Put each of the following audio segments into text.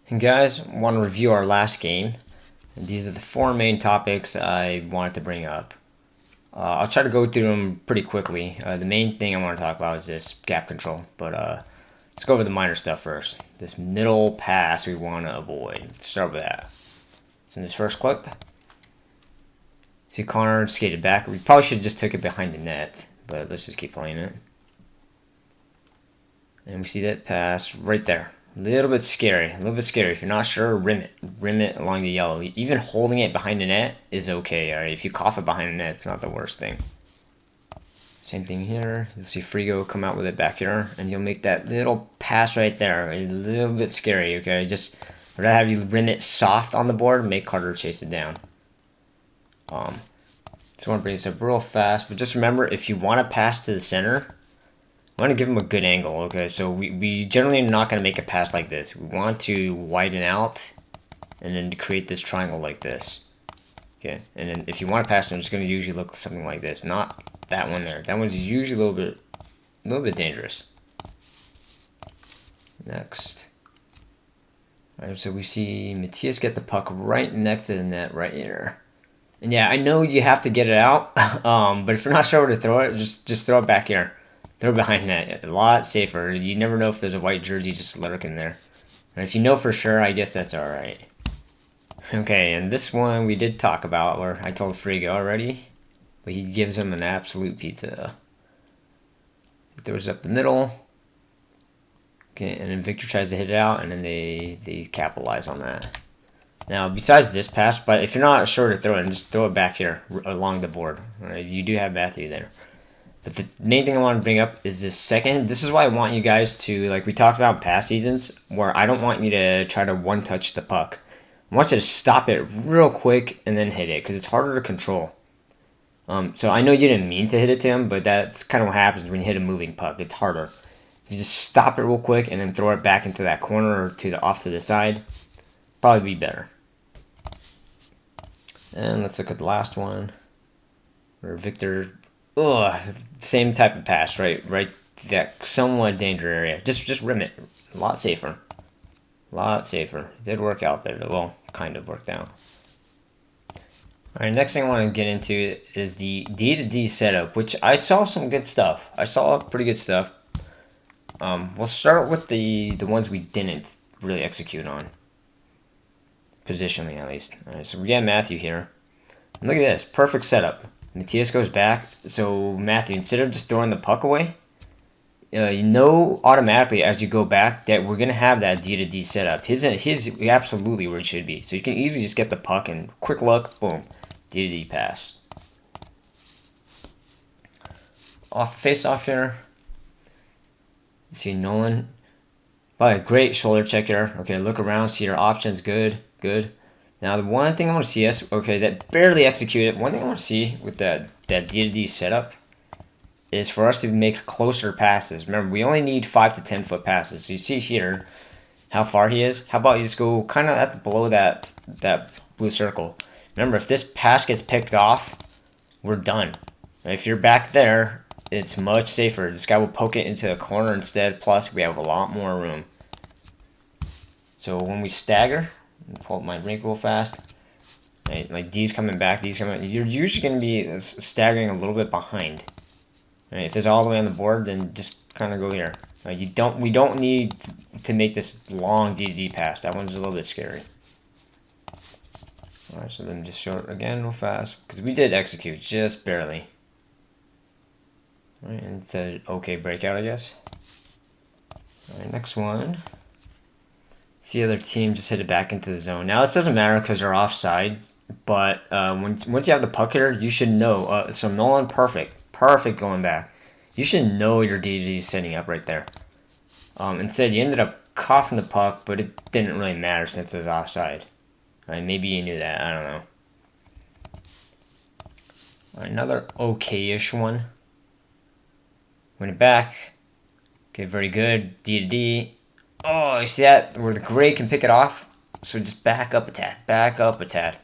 And guys, want to review our last game. And these are the four main topics I wanted to bring up. I'll try to go through them pretty quickly. The main thing I want to talk about is this gap control, but let's go over the minor stuff first. This middle pass we want to avoid. Let's start with that. So in this first clip, see Connor skated back. We probably should have just took it behind the net, but let's just keep playing it. And we see that pass right there. A little bit scary. If you're not sure, rim it along the yellow. Even holding it behind the net is okay. All right, if you cough it behind the net, it's not the worst thing. Same thing here. You'll see Frigo come out with it back here, and you'll make that little pass right there. A little bit scary. Okay, just rather have you rim it soft on the board, make Carter chase it down. So I want to bring this up real fast, but just remember, if you want to pass to the center, I want to give him a good angle, okay? So we generally are not going to make a pass like this. We want to widen out and then to create this triangle like this. Okay, and then if you want to pass him, it's going to usually look something like this. Not that one there. That one's usually a little bit dangerous. Next. Alright, so we see Matthias get the puck right next to the net right here. And yeah, I know you have to get it out, but if you're not sure where to throw it, just throw it back here. Throw it behind net. A lot safer. You never know if there's a white jersey just lurking there. And if you know for sure, I guess that's alright. Okay, and this one we did talk about, where I told Frigo already, but he gives him an absolute pizza. He throws it up the middle. Okay, and then Victor tries to hit it out, and then they capitalize on that. Now, besides this pass, but if you're not sure to throw it, just throw it back here along the board. Right? You do have Matthew there. But the main thing I want to bring up is this second. This is why I want you guys to, like we talked about in past seasons, where I don't want you to try to one-touch the puck. I want you to stop it real quick and then hit it, because it's harder to control. So I know you didn't mean to hit it to him, but that's kind of what happens when you hit a moving puck. It's harder. You just stop it real quick and then throw it back into that corner or off to the side. Probably be better. And let's look at the last one, where Victor... Ugh, same type of pass, right that somewhat danger area. Just rim it. A lot safer. It did work out there. Well, kind of worked out. Alright, next thing I want to get into is the D-to-D setup, which I saw some good stuff. I saw pretty good stuff. We'll start with the ones we didn't really execute on. Positionally, at least. Alright, so we got Matthew here. And look at this. Perfect setup. Matthias goes back, so Matthew, instead of just throwing the puck away, you know automatically as you go back that we're going to have that D-to-D setup. His absolutely where it should be. So you can easily just get the puck and quick look, boom, D-to-D pass. Face off here. You see Nolan. By a great shoulder check here. Okay, look around, see your options, good. Now, the one thing I want to see that barely executed. One thing I want to see with that D-to-D setup is for us to make closer passes. Remember, we only need 5 to 10 foot passes. So you see here how far he is. How about you just go kind of below that blue circle. Remember, if this pass gets picked off, we're done. If you're back there, it's much safer. This guy will poke it into a corner instead. Plus, we have a lot more room. So when we stagger, pull up my rink real fast. Right, like D's coming back, you're usually going to be staggering a little bit behind. Right, if it's all the way on the board, then just kind of go here. Right, we don't need to make this long D-to-D pass. That one's a little bit scary. Alright, so then just show it again real fast, because we did execute, just barely. Alright, and it's an okay breakout, I guess. Alright, next one. The other team just hit it back into the zone. Now, this doesn't matter because they're offside, but once you have the puck here, you should know. So Nolan, perfect going back. You should know your D-to-D is setting up right there. Instead, you ended up coughing the puck, but it didn't really matter since it was offside. Right, maybe you knew that. I don't know. Another okay-ish one. Win it back. Okay, very good. D-to-D. Oh, you see that? Where the gray can pick it off? So just back up a tad.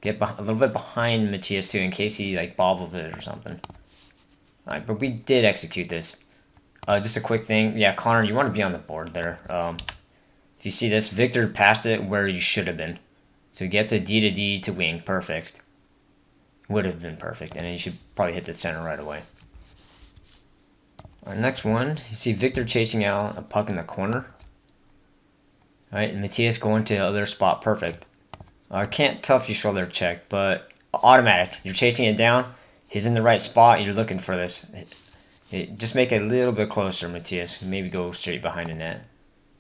Get a little bit behind Matthias too, in case he bobbles it or something. Alright, but we did execute this. Just a quick thing. Yeah, Connor, you want to be on the board there. If you see this, Victor passed it where you should have been. So he gets a D to D to wing. Perfect. Would have been perfect. And then you should probably hit the center right away. Our next one, you see Victor chasing out a puck in the corner. Alright, and Matthias going to the other spot. Perfect. I can't tell if you shoulder check, but automatic. You're chasing it down. He's in the right spot. You're looking for this. Just make it a little bit closer, Matthias. Maybe go straight behind the net.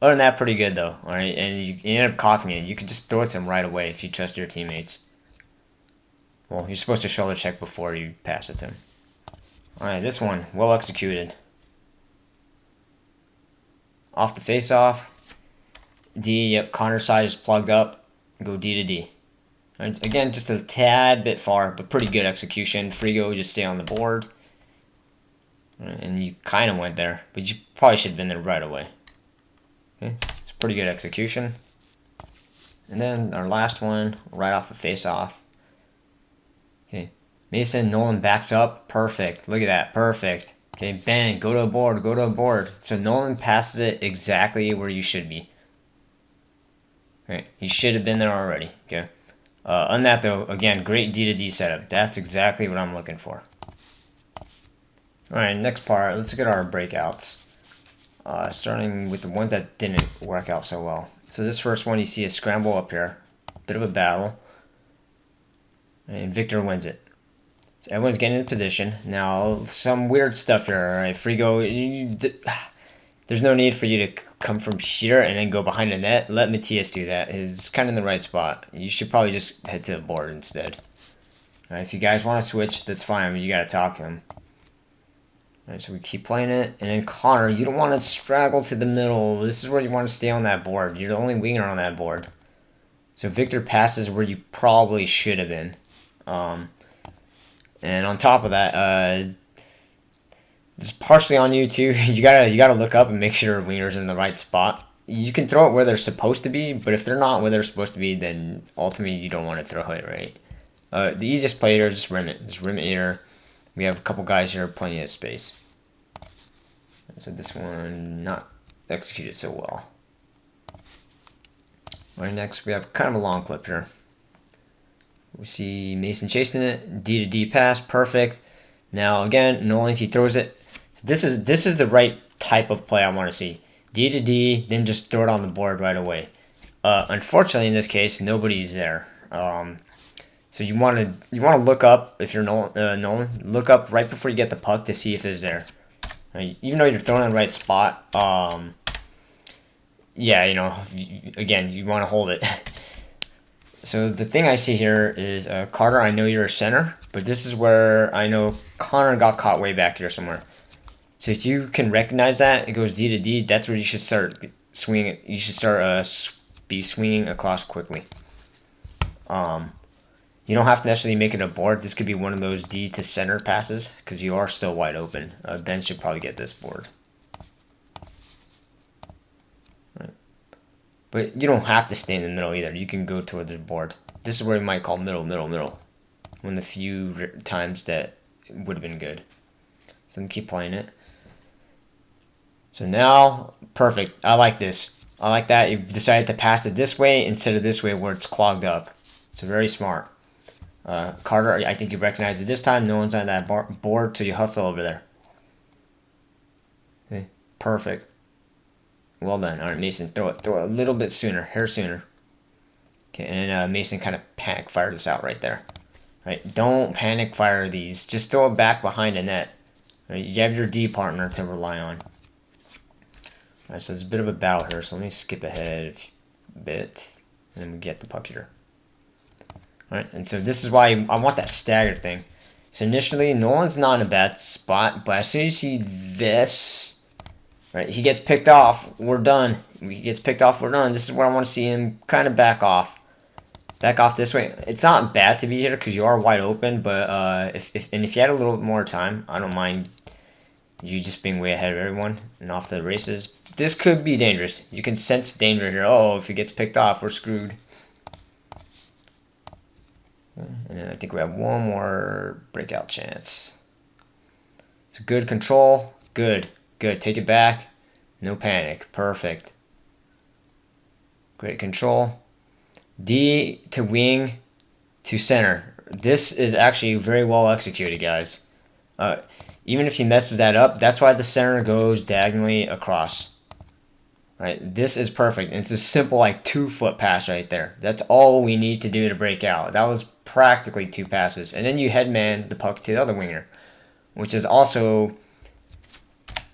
Other than that, pretty good though. All right, and you end up coughing it. You can just throw it to him right away if you trust your teammates. Well, you're supposed to shoulder check before you pass it to him. All right, this one well executed. Off the face-off. D. Yep, Connor's side is plugged up. Go D to D. Right, again, just a tad bit far, but pretty good execution. Frigo just stay on the board. And you kind of went there, but you probably should have been there right away. Okay, it's a pretty good execution. And then our last one, right off the face-off. Okay, Mason Nolan backs up. Perfect. Look at that. Perfect. Okay, bang. Go to a board. Go to a board. So Nolan passes it exactly where you should be. Okay, he should have been there already. Okay. On that though, again, great D to D setup. That's exactly what I'm looking for. Alright, next part, let's look at our breakouts. Starting with the ones that didn't work out so well. So this first one, you see a scramble up here. Bit of a battle. And Victor wins it. So everyone's getting in position. Now, some weird stuff here, alright? Frigo, there's no need for you to come from here and then go behind the net. Let Matthias do that. He's kind of in the right spot. You should probably just head to the board instead. Alright, if you guys want to switch, that's fine, but you gotta talk to him. Alright, so we keep playing it. And then Connor, you don't want to straggle to the middle. This is where you want to stay on that board. You're the only winger on that board. So Victor passes where you probably should have been. And on top of that, it's partially on you too. You gotta look up and make sure wingers are in the right spot. You can throw it where they're supposed to be, but if they're not where they're supposed to be, then ultimately you don't want to throw it, right? The easiest play here is just rim it. Just rim it here. We have a couple guys here, plenty of space. So this one not executed so well. Right, next we have kind of a long clip here. We see Mason chasing it, D to D pass, perfect. Now again, Nolan, he throws it. So this is the right type of play I want to see. D to D, then just throw it on the board right away. Unfortunately, in this case, nobody's there. So you want to look up if you're Nolan. Look up right before you get the puck to see if it's there. Right? Even though you're throwing in the right spot, yeah, again, you want to hold it. So the thing I see here is Carter. I know you're a center, but this is where I know Connor got caught way back here somewhere. So if you can recognize that, it goes D to D. That's where you should start swinging. You should start be swinging across quickly. You don't have to necessarily make it a board. This could be one of those D to center passes because you are still wide open. Ben should probably get this board. Right. But you don't have to stay in the middle either. You can go towards the board. This is where you might call middle. One of the few times that would have been good. So I'm keep playing it. So now, perfect. I like this. I like that. You decided to pass it this way instead of this way where it's clogged up. So very smart. Carter, I think you recognize it this time. No one's on that board, so you hustle over there. Okay, perfect. Well done. All right, Mason, throw it a little bit sooner, hair sooner. Okay, and Mason kind of panic fired this out right there. Right, don't panic fire these. Just throw it back behind the net. Right, you have your D partner to rely on. All right, so there's a bit of a battle here. So let me skip ahead a bit, and then we get the puck here. Right, and so this is why I want that staggered thing. So initially, Nolan's not in a bad spot, but as soon as you see this, right, he gets picked off. We're done. He gets picked off. We're done. This is where I want to see him kind of back off. Back off this way. It's not bad to be here because you are wide open, but if you had a little more time, I don't mind you just being way ahead of everyone and off the races. This could be dangerous. You can sense danger here. Oh, if he gets picked off, we're screwed. And then I think we have one more breakout chance. It's a good control. Good. Take it back. No panic. Perfect. Great control. D to wing to center. This is actually very well executed, guys. Even if he messes that up, that's why the center goes diagonally across. Right, this is perfect. It's a simple like 2-foot pass right there. That's all we need to do to break out. That was practically 2 passes. And then you headman the puck to the other winger, which is also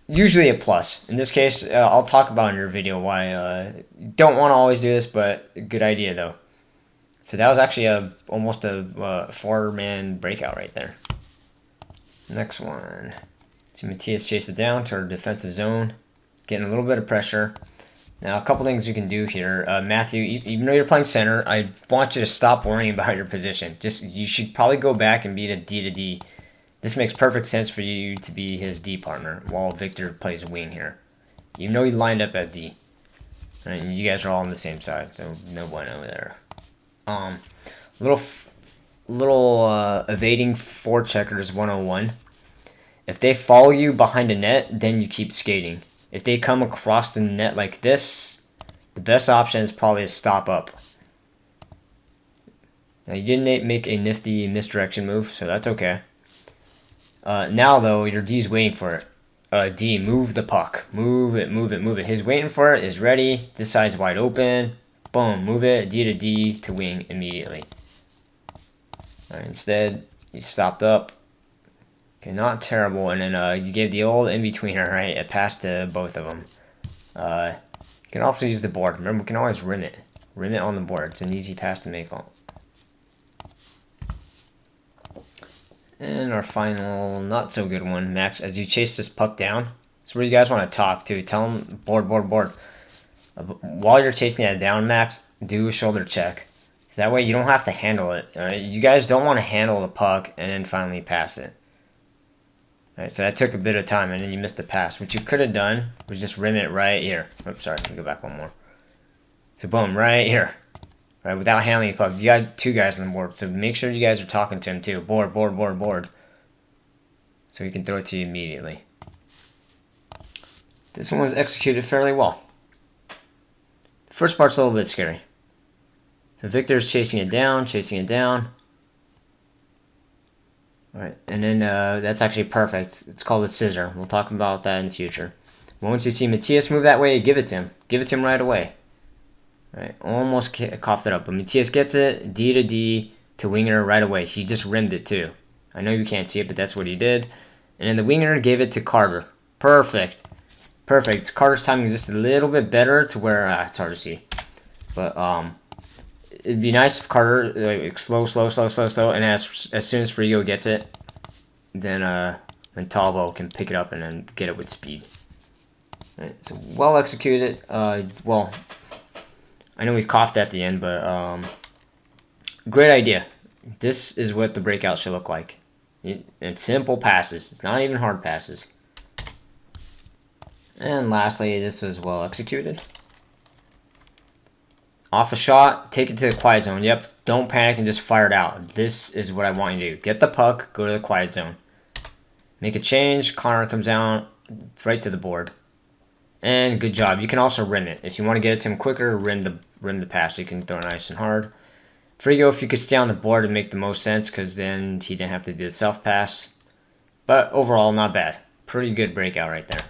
usually a plus. In this case, I'll talk about in your video why you don't want to always do this, but good idea though. So that was actually almost a 4-man breakout right there. Next one. So Matias chased it down to our defensive zone, getting a little bit of pressure. Now, a couple things you can do here. Matthew, even though you're playing center, I want you to stop worrying about your position. You should probably go back and beat a D to D. This makes perfect sense for you to be his D partner while Victor plays wing here. You know he lined up at D. Right, and you guys are all on the same side, so no bueno there. Little evading forecheckers 101. If they follow you behind a net, then you keep skating. If they come across the net like this, the best option is probably to stop up. Now, you didn't make a nifty misdirection move, so that's okay. Now, though, your D's waiting for it. D, move the puck. Move it, move it, move it. He's waiting for it, is ready. This side's wide open. Boom, move it. D to D to wing immediately. All right, instead, you stopped up. Okay, not terrible. And then you gave the old in-betweener, right? A pass to both of them. You can also use the board. Remember, we can always rim it. Rim it on the board. It's an easy pass to make on. And our final, not so good one, Max, as you chase this puck down. That's where you guys want to talk to. Tell them, board. While you're chasing that down, Max, do a shoulder check. So that way you don't have to handle it. All right? You guys don't want to handle the puck and then finally pass it. Alright, so that took a bit of time, and then you missed the pass. What you could have done was just rim it right here. Oops, sorry, let me go back one more. So boom, right here. Right, without handling the puck. You got 2 guys on the board, so make sure you guys are talking to him too. Board. So he can throw it to you immediately. This one was executed fairly well. The first part's a little bit scary. So Victor's chasing it down. Alright, and then that's actually perfect. It's called a scissor. We'll talk about that in the future. Once you see Matias move that way, give it to him. Give it to him right away. Alright, almost coughed it up. But Matias gets it, D to D to winger right away. He just rimmed it too. I know you can't see it, but that's what he did. And then the winger gave it to Carter. Perfect. Carter's timing is just a little bit better to where it's hard to see. But it'd be nice if Carter like slow, and as soon as Frigo gets it, then Talbot can pick it up and then get it with speed. Right, so well executed. Well, I know we coughed at the end, but great idea. This is what the breakout should look like. It's simple passes. It's not even hard passes. And lastly, this is well executed. Off a shot, take it to the quiet zone. Yep, don't panic and just fire it out. This is what I want you to do. Get the puck, go to the quiet zone. Make a change, Connor comes out right to the board. And good job. You can also rim it. If you want to get it to him quicker, rim the pass. You can throw it nice and hard. Frigo, if you could stay on the board, it'd make the most sense because then he didn't have to do the self pass. But overall, not bad. Pretty good breakout right there.